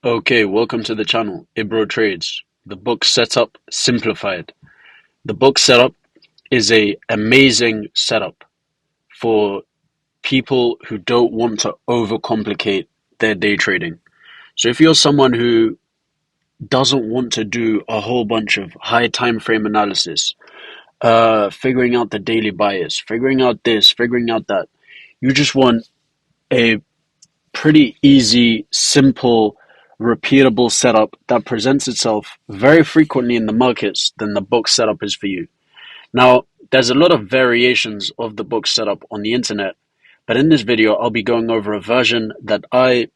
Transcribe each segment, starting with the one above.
Okay, welcome to the channel, Ebro Trades. The book setup simplified. The book setup is a amazing setup for people who don't want to overcomplicate their day trading. So if you're someone who doesn't want to do a whole bunch of high time frame analysis, figuring out the daily bias, figuring out this, figuring out that, you just want a pretty easy, simple, repeatable setup that presents itself very frequently in the markets, then the book setup is for you. Now, there's a lot of variations of the book setup on the internet, but in this video, I'll be going over a version that I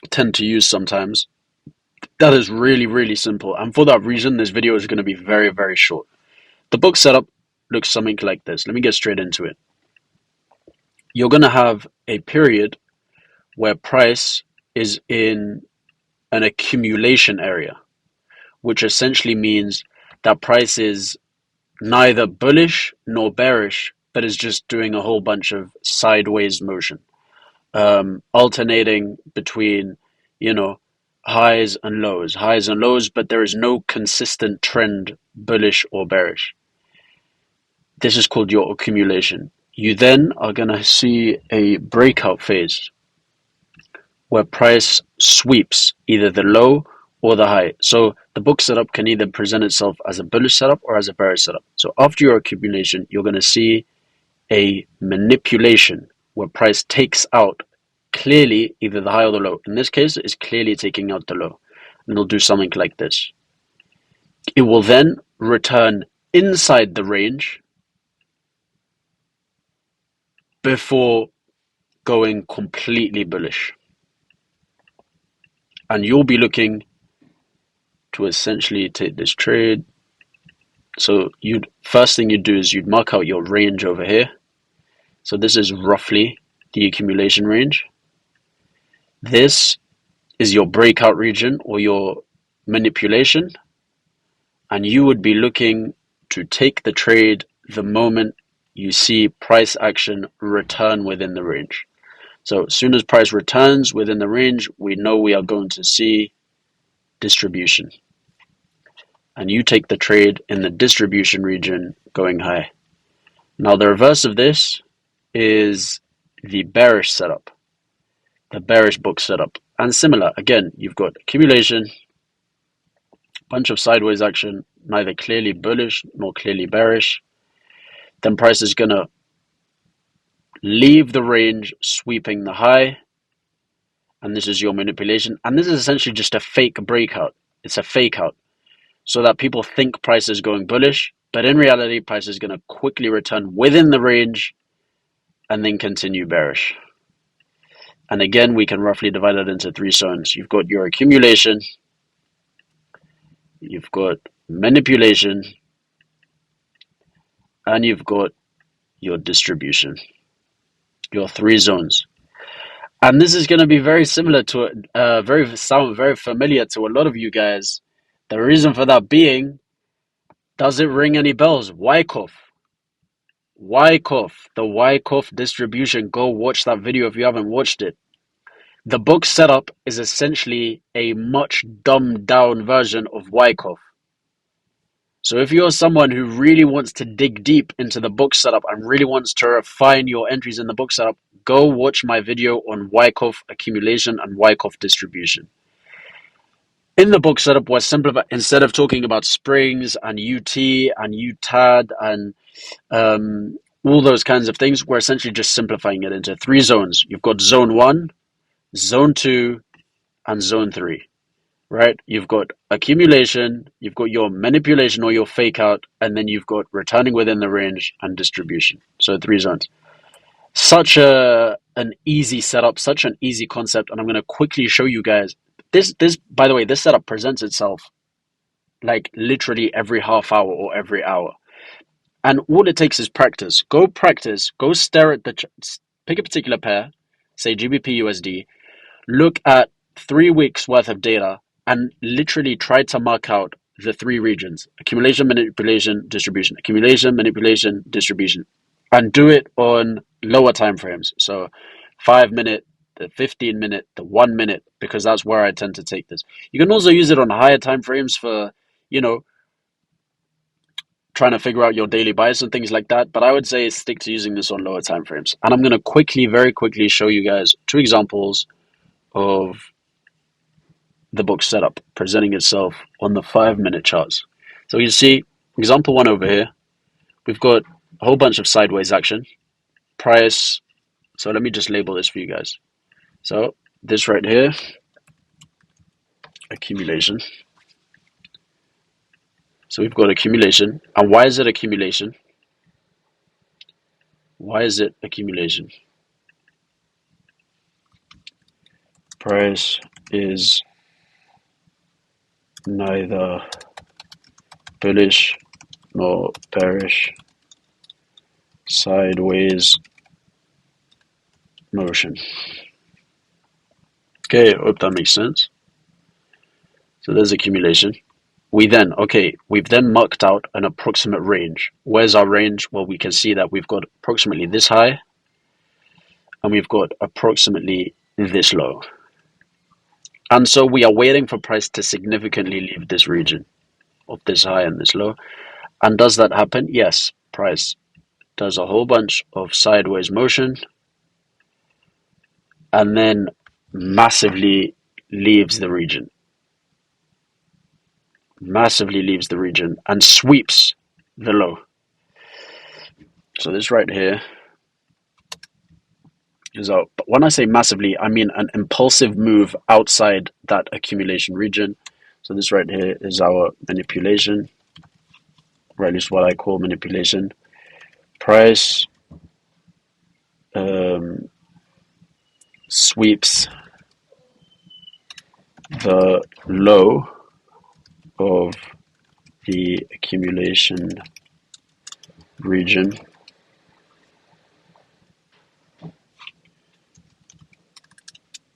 tend to use sometimes that is really, really simple. And for that reason, this video is going to be very, very short. The book setup looks something like this. Let me get straight into it. You're going to have a period where price is in an accumulation area, which essentially means that price is neither bullish nor bearish, but is just doing a whole bunch of sideways motion, alternating between, you know, highs and lows, but there is no consistent trend, bullish or bearish. This is called your accumulation. You then are going to see a breakout phase where price sweeps either the low or the high. So the book setup can either present itself as a bullish setup or as a bearish setup. So after your accumulation, you're going to see a manipulation where price takes out clearly either the high or the low. In this case, it's clearly taking out the low. And it'll do something like this. It will then return inside the range before going completely bullish. And you'll be looking to essentially take this trade. So first thing you'd do is you'd mark out your range over here. So this is roughly the accumulation range. This is your breakout region or your manipulation. And you would be looking to take the trade the moment you see price action return within the range. So as soon as price returns within the range, we know we are going to see distribution. And you take the trade in the distribution region going high. Now the reverse of this is the bearish setup, the bearish book setup. And similar, again, you've got accumulation, bunch of sideways action, neither clearly bullish nor clearly bearish. Then price is going to leave the range, sweeping the high. And this is your manipulation. And this is essentially just a fake breakout. It's a fake out so that people think price is going bullish, but in reality, price is going to quickly return within the range and then continue bearish. And again, we can roughly divide it into three zones. You've got your accumulation, you've got manipulation, and you've got your distribution, your three zones. And this is going to be very similar to sound very familiar to a lot of you guys. The reason for that being, does it ring any bells? Wyckoff, the Wyckoff distribution. Go watch that video if you haven't watched it. The book setup is essentially a much dumbed down version of Wyckoff. So if you're someone who really wants to dig deep into the book setup and really wants to refine your entries in the book setup, go watch my video on Wyckoff accumulation and Wyckoff distribution. In the book setup, we're simplifying. Instead of talking about springs and UT and UTAD and all those kinds of things, we're essentially just simplifying it into three zones. You've got zone 1, zone 2, and zone 3. Right? You've got accumulation, you've got your manipulation or your fake out, and then you've got returning within the range and distribution. So three zones. Such an easy setup, such an easy concept, and I'm going to quickly show you guys. This, by the way, this setup presents itself like literally every half hour or every hour. And all it takes is practice. Go practice, go stare at pick a particular pair, say GBP USD, look at 3 weeks worth of data, and literally try to mark out the three regions: accumulation, manipulation, distribution, accumulation, manipulation, distribution, and do it on lower time frames. So 5 minute, the 15-minute, the 1 minute, because that's where I tend to take this. You can also use it on higher time frames for, you know, trying to figure out your daily bias and things like that. But I would say stick to using this on lower time frames. And I'm going to very quickly show you guys two examples of the book setup presenting itself on the 5-minute charts. So you see example one over here. We've got a whole bunch of sideways action. Price. So let me just label this for you guys. So this right here, accumulation. So we've got accumulation. And why is it accumulation? Why is it accumulation? Price is neither bullish nor bearish. Sideways motion. Okay, I hope that makes sense. So there's accumulation. We've then marked out an approximate range. Where's our range? Well, we can see that we've got approximately this high and we've got approximately this low. And so we are waiting for price to significantly leave this region of this high and this low. And does that happen? Yes, price does a whole bunch of sideways motion and then massively leaves the region. Massively leaves the region and sweeps the low. So this right here is out. But when I say massively, I mean an impulsive move outside that accumulation region. So this right here is our manipulation, or at least what I call manipulation. Price sweeps the low of the accumulation region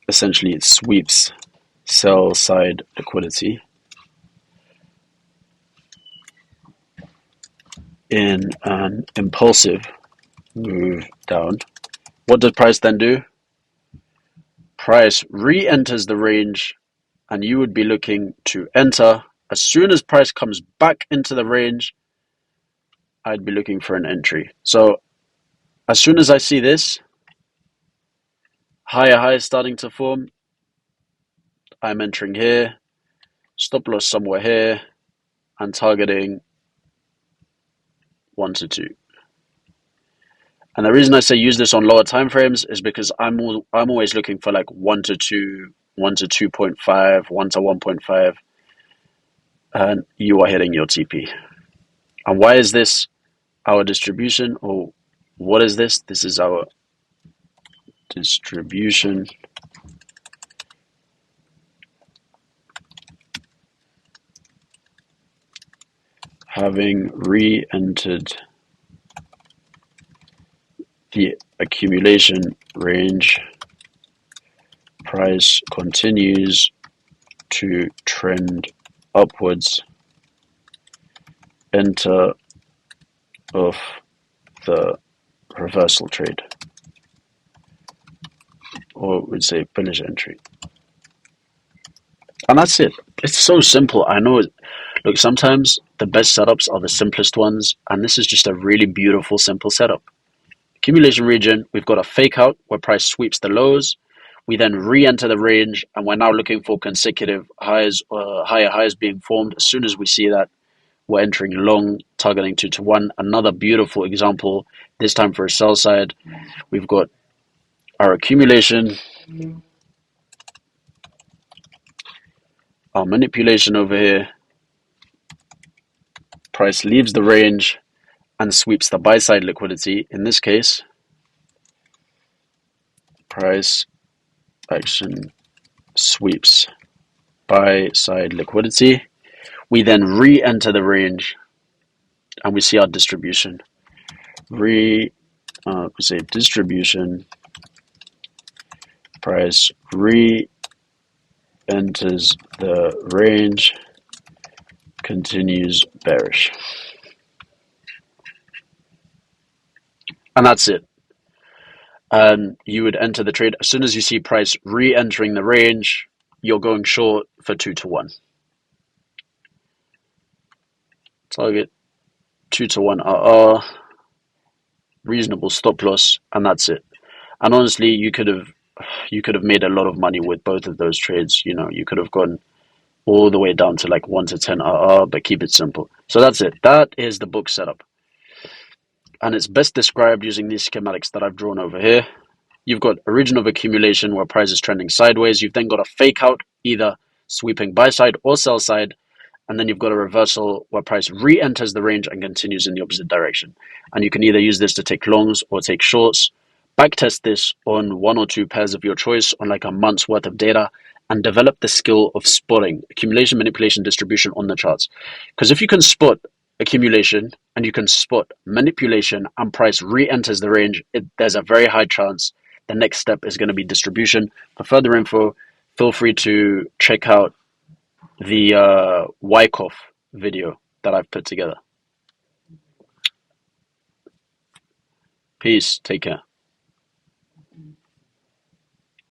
essentially it sweeps sell side liquidity in an impulsive move down. What does price then do? Price re-enters the range and you would be looking to enter. As soon as price comes back into the range, I'd be looking for an entry. So as soon as I see this higher high starting to form, I'm entering here, stop loss somewhere here, and targeting 1 to 2. And the reason I say use this on lower time frames is because I'm always looking for like 1 to 2, 1 to 2.5, 1 to 1.5, and you are hitting your TP. And why is this our distribution? Or what is this? This is our distribution. Having re-entered the accumulation range, price continues to trend upwards, enter of the reversal trade, or we'd say bullish entry. And that's it. It's so simple. I know. Look, sometimes the best setups are the simplest ones, and this is just a really beautiful, simple setup. Accumulation region, we've got a fake out where price sweeps the lows. We then re-enter the range, and we're now looking for consecutive highs, higher highs being formed. As soon as we see that, we're entering long, targeting 2 to 1. Another beautiful example, this time for a sell side. We've got our accumulation, our manipulation over here. Price leaves the range and sweeps the buy side liquidity. In this case, price action sweeps buy side liquidity. We then re-enter the range and we see our distribution. Distribution, price re-enters the range, continues bearish. And that's it. and you would enter the trade. As soon as you see price re-entering the range, you're going short for 2-1. Target 2-1 RR, reasonable stop loss, and that's it. And honestly, you could have made a lot of money with both of those trades. You know, you could have gone all the way down to like 1-10 RR, but keep it simple. So that's it. That is the book setup. And it's best described using these schematics that I've drawn over here. You've got a region of accumulation where price is trending sideways. You've then got a fake out, either sweeping buy side or sell side. And then you've got a reversal where price re-enters the range and continues in the opposite direction. And you can either use this to take longs or take shorts. Backtest this on 1 or 2 pairs of your choice on like a month's worth of data, and develop the skill of spotting accumulation, manipulation, distribution on the charts. Because if you can spot accumulation and you can spot manipulation and price re-enters the range, there's a very high chance the next step is going to be distribution. For further info, feel free to check out the Wyckoff video that I've put together. Peace. Take care.